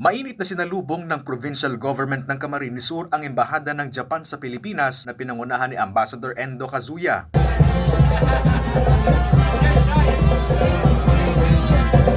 Mainit na sinalubong ng provincial government ng Camarines Sur ang embahada ng Japan sa Pilipinas na pinangunahan ni Ambassador Endo Kazuya.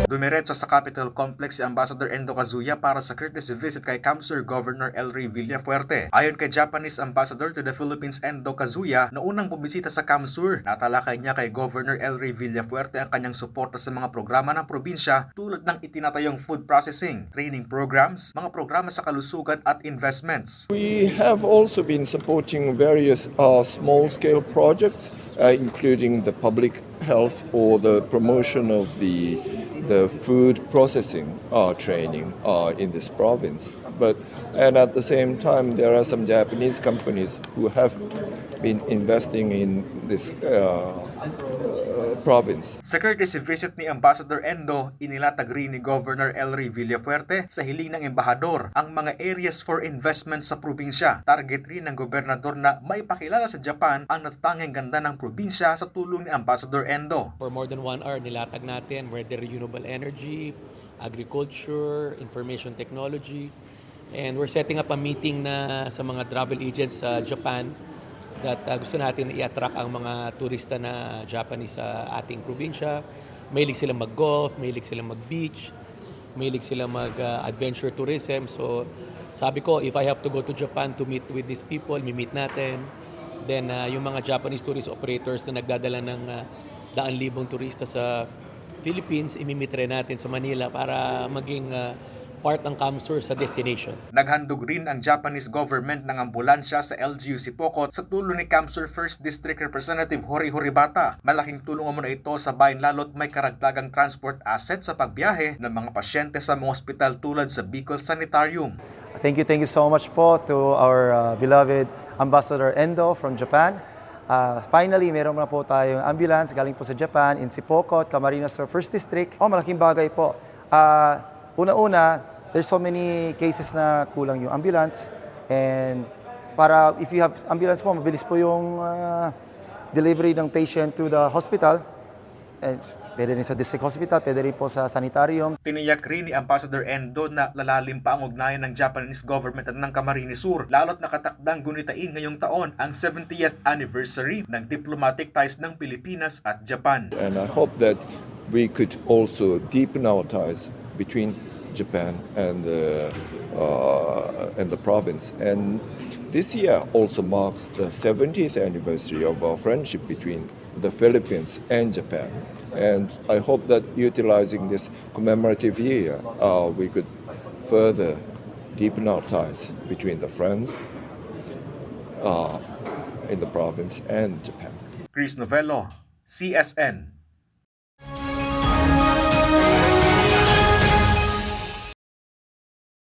Dumiretso sa Capitol Complex si Ambassador Endo Kazuya para sa courtesy visit kay Camsur Governor El Rey Villafuerte. Ayon kay Japanese Ambassador to the Philippines Endo Kazuya, na unang bumisita sa Camsur, natalakay niya kay Governor El Rey Villafuerte ang kanyang suporta sa mga programa ng probinsya tulad ng itinatayong food processing, training programs, mga programa sa kalusugan at investments. We have also been supporting various small-scale projects, including the public health or the promotion of the food processing training in this province. And at the same time, there are some Japanese companies who have been investing in this province. Sa courtesy visit ni Ambassador Endo, inilatag rin ni Governor El Rey Villafuerte sa hiling ng embahador ang mga areas for investment sa probinsya. Target rin ng gobernador na maipakilala sa Japan ang natatanging ganda ng probinsya sa tulong ni Ambassador Endo. For more than 1 hour, nilatag natin whether renewable energy, agriculture, information technology, and we're setting up a meeting na sa mga travel agents sa Japan that gusto natin i-attract ang mga turista na Japanese sa ating probinsya. Mahilig silang mag-golf, mahilig silang mag-beach, mahilig silang mag-adventure tourism. So sabi ko, if I have to go to Japan to meet with these people, mi-meet natin. Then yung mga Japanese tourist operators na nagdadala ng 100,000 turista sa Philippines, imi-meet rin natin sa Manila para maging part ng Camsur sa destination. Naghandog rin ang Japanese government ng ambulansya sa LGU Sipocot sa tulong ni Camsur 1st District Representative Hori Horibata. Malaking tulong muna ito sa bayan lalo't may karagdagang transport asset sa pagbiyahe ng mga pasyente sa mga ospital tulad sa Bicol Sanitarium. Thank you so much po to our beloved Ambassador Endo from Japan. Finally, meron na po tayong ambulance galing po sa Japan in Sipocot, Camarines Sur 1st District. Malaking bagay po. Una-una, there's so many cases na kulang yung ambulance, and para if you have ambulance po, mabilis po yung delivery ng patient to the hospital. And pwede rin sa district hospital, pwede rin po sa sanitarium. Tiniyak rin ni Ambassador Endo na lalalim pa ang ugnayan ng Japanese government at ng Camarines Sur, lalo't nakatakdang gunitain ngayong taon ang 70th anniversary ng diplomatic ties ng Pilipinas at Japan. And I hope that we could also deepen our ties between Japan and the province. And this year also marks the 70th anniversary of our friendship between the Philippines and Japan. And I hope that utilizing this commemorative year, we could further deepen our ties between the friends in the province and Japan. Chris Novello, CSN.